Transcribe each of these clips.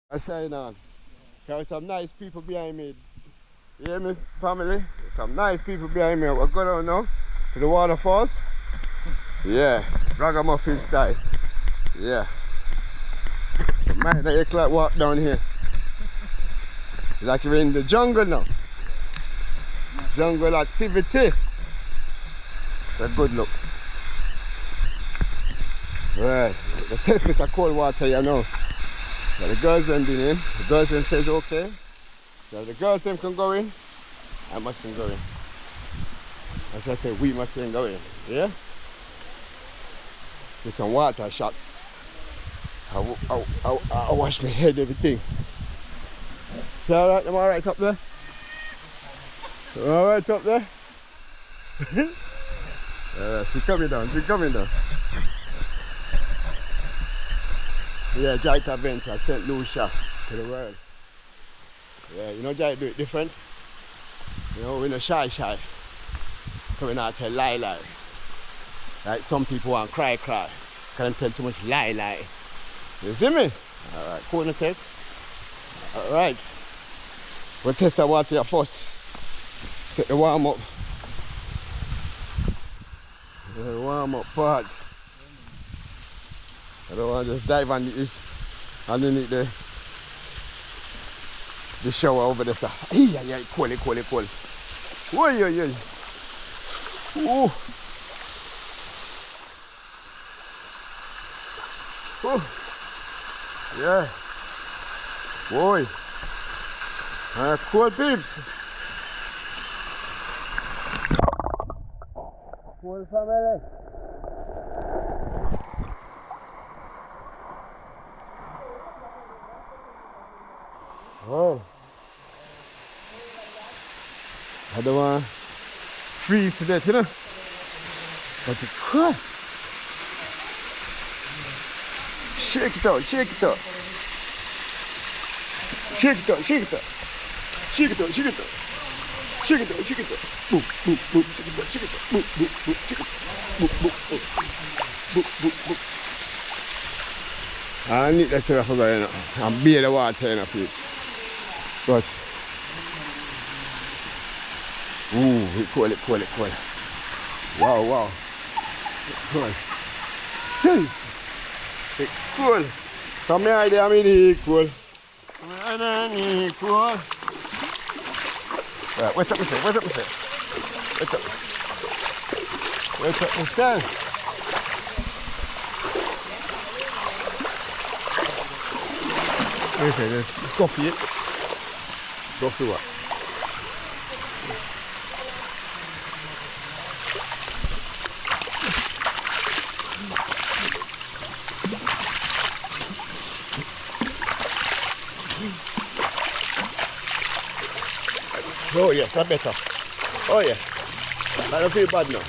I sign on. There's some nice people behind me. You hear me, family? Some nice people behind me. We're going on now to the waterfalls. Yeah, ragamuffin style. Yeah. Some man 8 o'clock walk down here. It's like you're in the jungle now. Jungle activity. It's a good look. Right, the test is a cold water, you know. So the girls them been in. The girls them says okay. So the girls them can go in. I must go in. As I said, we must go in. Yeah? There's some water shots. I wash my head, everything. You alright? I'm alright up there? Alright up there? She's coming down, she's coming down. Yeah, Joint Adventure, St. Lucia to the world. Yeah, you know Joint do it different. You know, we're not shy. Coming out tell lie. Like some people want cry. Can't tell too much lie. You see me? Alright, cool in the test. Alright. We'll test the water first. Take the warm up. The warm up part. I don't want to just dive underneath the shower over there. So, yeah, cold. Oi. Ooh. Yeah. Boy. Cool peeps. Cool family. Oh. I don't want to freeze to death, you know? But it's cool. Shake it out. Shake it out. Boop. Shake it out. Boop. I need that stuff for going on. I'm beer the water in a place. But it's cool. Wow. Cool. See? It's cool. From my idea, I'm equal. Right, what's up, Mr. Listen, coffee. Coffee what? Oh yes, that's better. Oh yeah. I don't feel bad now.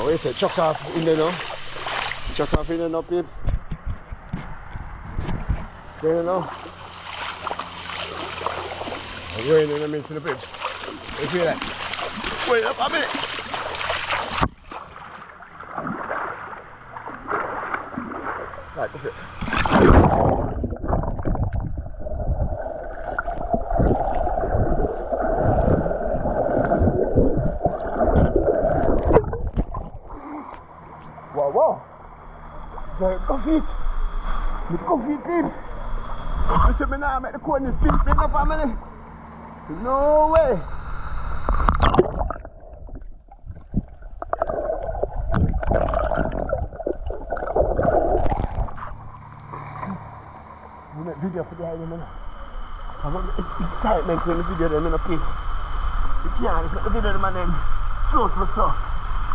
Wait a second, chuck off in there now. Babe. There now. I'm going in a minute to the bridge. You feel that? Wait up a minute. Right, that's it. Wow. The coffee peeps. I said me now make the corner speak in the family. No way. I make video for the island. I want the excitement when the video them in a place. You can't make the video them and then slow.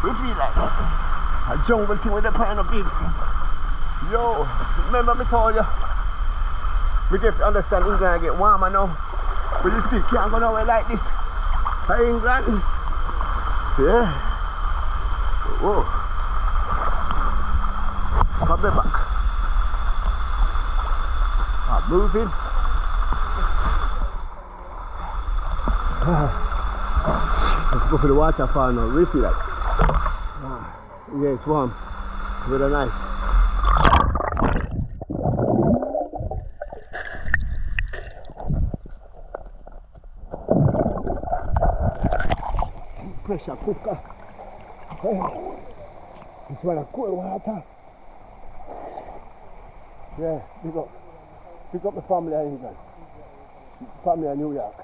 We feel like a jungle thing with the piano peeps. Yo, remember me told you, we get to understand England get warmer now, but you still can't go nowhere like this. England, yeah. Whoa. Come back. Moving. Let's go for the waterfall now. We feel like. Yeah, it's warm. It's really nice. pressure cooker. This one a cold water. Yeah, pick up the family in England. Family in New York.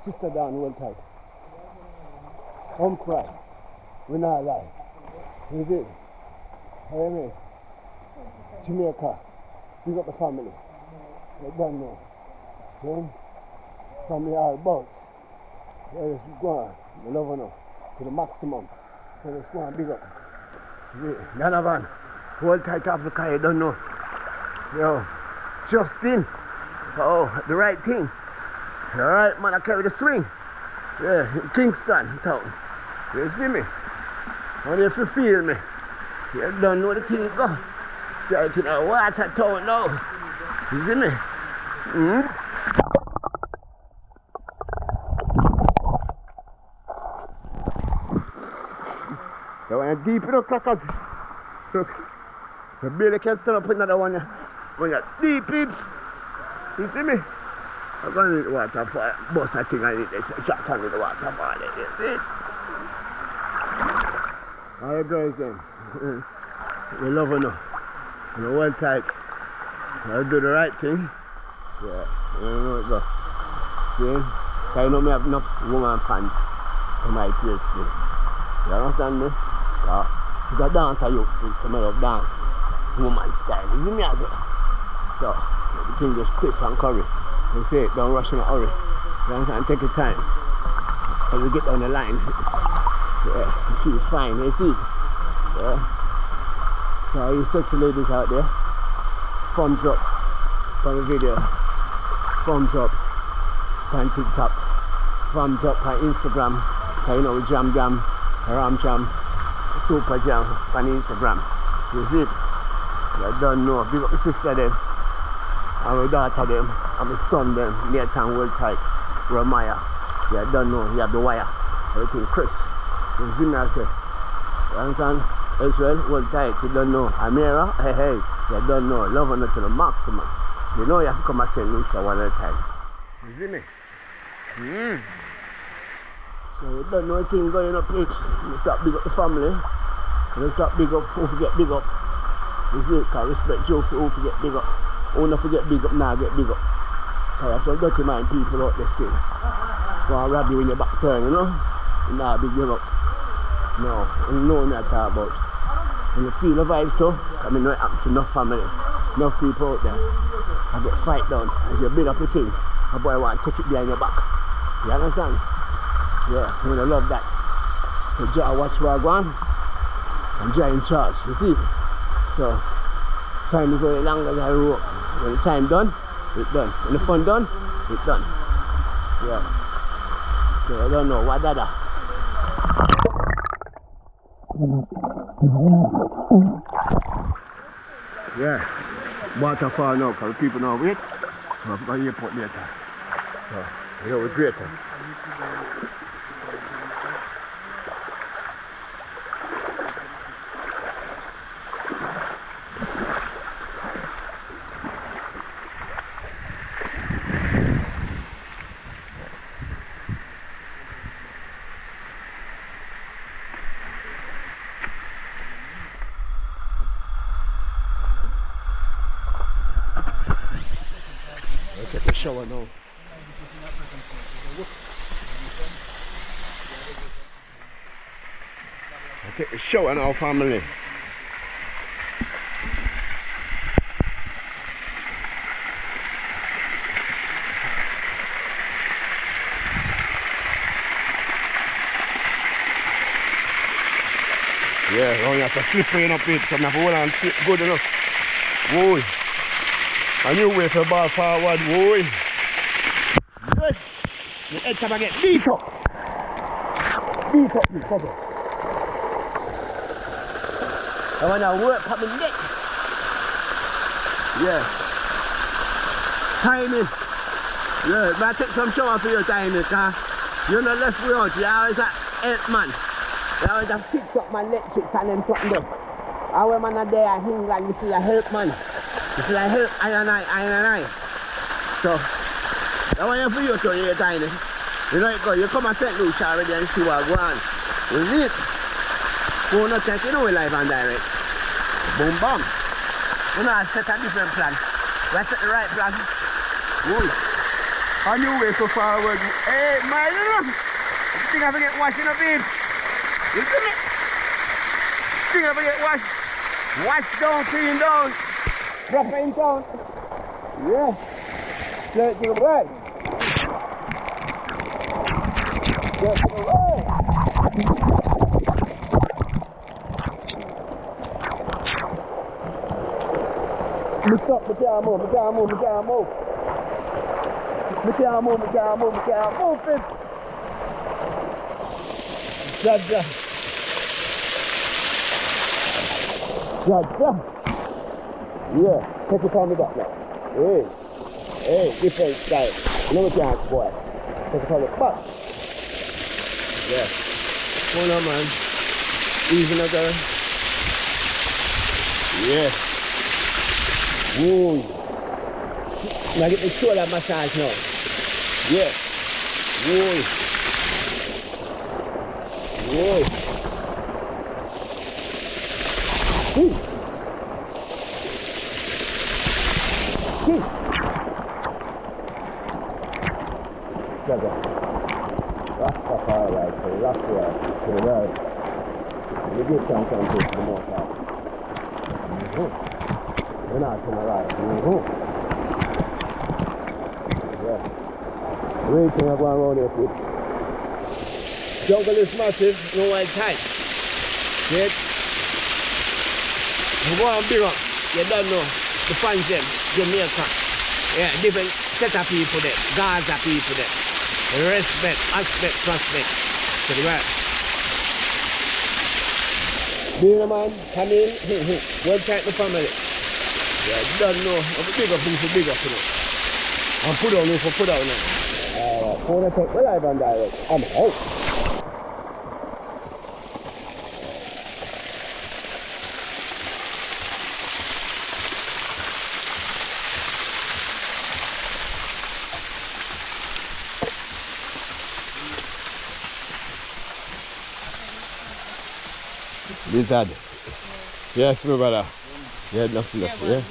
Sister down the world type. Home cry. We not lie. Is it? How you mean? Jamaica. Pick up the family. They don't know. Then family all about. Yeah, just go on. We love enough. To the maximum. So let's go on big up. Yeah. Donovan. World tight Africa, you don't know. Yo. Justin. Oh, the right thing. Alright, man, I carry the swing. Yeah, in Kingston town. You see me? And if you feel me, you don't know the thing go. Right in a water town now. You see me? You want to deep it up, crackers. Look. You barely can stand up with another one. When you're deep peeps. You see me? I'm going to need the waterfall. Bust a thing I need this shot on with the waterfall. You see? Alright guys then. We love enough. You know, one tight. I'll do the right thing. Yeah, you know it go. See? I know me have enough woman fans for my PhD. You understand me? She's a dancer, you see. So I love dance. Woman style. You see me as well? So, the thing just crisp and curry. You see it, don't rush in a hurry. You understand? Take your time. As we get down the line. Yeah, it feels fine, you see? Yeah. So all you sexy ladies out there, thumbs up for the video, thumbs up on TikTok, thumbs up on Instagram, so you know we jam, ram jam, super jam on Instagram. You see it? You don't know, big up my sister them, and my daughter them, and my son them, Nathan World Tight, Ramaya. You don't know, you have the wire, everything crisp. You see me I say, you understand? Israel, World Tight, you don't know. Amira, hey, you don't know. Love her to the maximum. You know you have to come and say Lucia one at a time. You see me? So you don't know a thing going up, bitch. You start big up the family. You start big up, who forget big up. You see, because respect you who forget big up. Who not forget big up, now get big up. So there's some dirty mind people out there still. Go and rob you when your back turn, you know? You now big you up. No, you know what I'm talking about. And you feel the vibes too, I mean, it happens to enough family, enough people out there. I get fight down. As you build up a thing, a boy want to touch it behind your back. You understand? Yeah, you know, love that. So Jah watch where I go on, and Jah in charge, you see? So, time is going longer than I rope. When the time done, it's done. When the fun done, it's done. Yeah. So I don't know, what dada. Yeah, waterfall now, because people now wait. So I've got to airport later. So, you know, we're greater. Take a shower now. I take a shower now, family. Yeah, only have to slippery enough it, so I have to hold on good enough. Whoa. A new way for ball forward, whoa. Yes. The head time I get beat up. Beat up, this couple. I want to work for my neck. Yeah. Timing. Yeah, but I take some shower for your timing, because you're not left without. You always have help, man. You always have fix up my electrics and them something there. I when man are there in England, you feel a help, man. You feel like help, I and I. So, I want you for you to your tiny. You know it go, you come and St. Lucia already and see what go on. Is it? Phone no take, you know we live and direct. Boom bam. You know I set a different plan. We set the right plan. Whoa. A new way so forward. Hey, man, you know. You think I forget washing up in? You see me? Think I forget wash. Wash down, clean down. Drop in town. Yeah. Straight to the right. Straight to the right. Me stop, me can't move, me can't move, me can't move. Me can't move, me can't move, me can't move it. Jaja. Jaja. Yeah, take it on me back now. Hey. Hey, different style. You know we can't spoil. Take it on the back. Yeah. Hold on, man. Easy now, girl. Yeah. Whoa. Now get the shoulder massage now. Yeah. Whoa. Whoa. Woo. Woo. Rastafari right, so Rastafari to the right. You get something to the more side. We're not to the right. Yeah. Everything I go around here with. Jungle is massive, no white tight. Yet, we go and big up. You don't know. The fans them, Jamaica. Yeah, different set of people there. Gaza people there. Respect, aspect, prospect. To the right. Being a man, come in, well tight the family. Yeah, you don't know. I'm big up, you know. I'm put on you for put out now. Phone attack, well, live and direct. I'm out. Lizard. Yes, my brother. Yeah, nothing left. Yeah?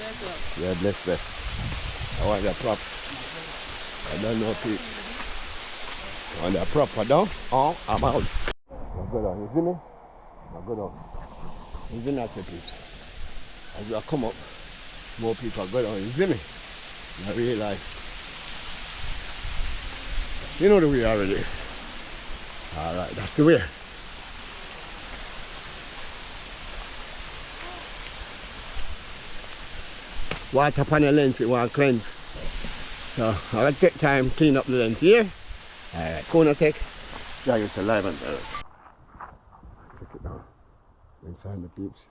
Yeah, bless. I want the props. I don't know peeps. I want the prop. I don't. Oh, I'm out. I go down. You see me? I go down. You see me? I say peeps. As I come up, more people go down. You see me? I really like. You know the way already. Alright, that's the way. Water upon the lens, it want to cleanse. So I gotta take time clean up the lens here. Alright, corner take. Jog is alive and direct. Take it down. Inside the peeps.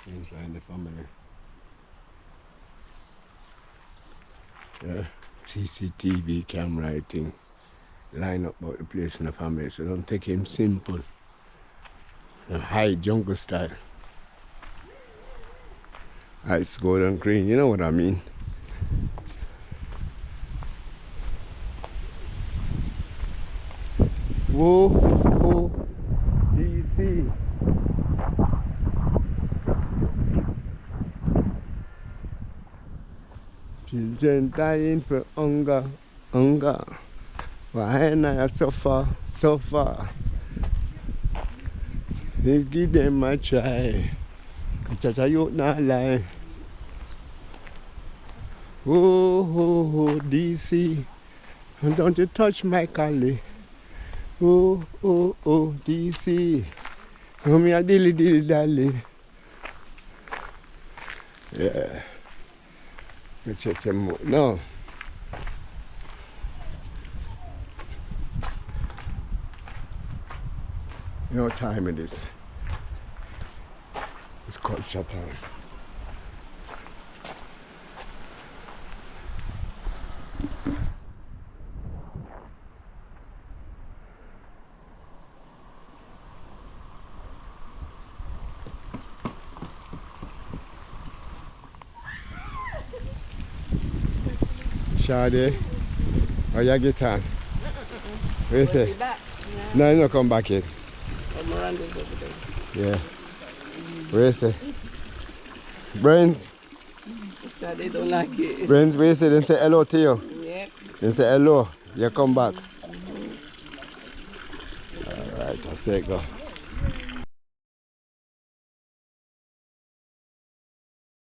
Inside the family. Yeah, CCTV camera thing. Line up about the place in the family, so don't take him simple. High jungle style. Ice golden green, you know what I mean. Whoa, DC. Children dying for hunger. Why not I suffer? Let's give them a try. Cause I youth not lie. Oh, DC. And don't you touch my collie. Oh, DC. Oh, me a dilly dally. Yeah. Let's check some more. No. You know what time it is? It's culture time. Shawty, how you get on? What you say? Back? No, you not come back yet. Oh, Miranda's over there. Yeah. What you say? Brains? So they don't like it. Brains, what you say? Them say hello to you? Yep. They say hello, you come back. Alright, I say go.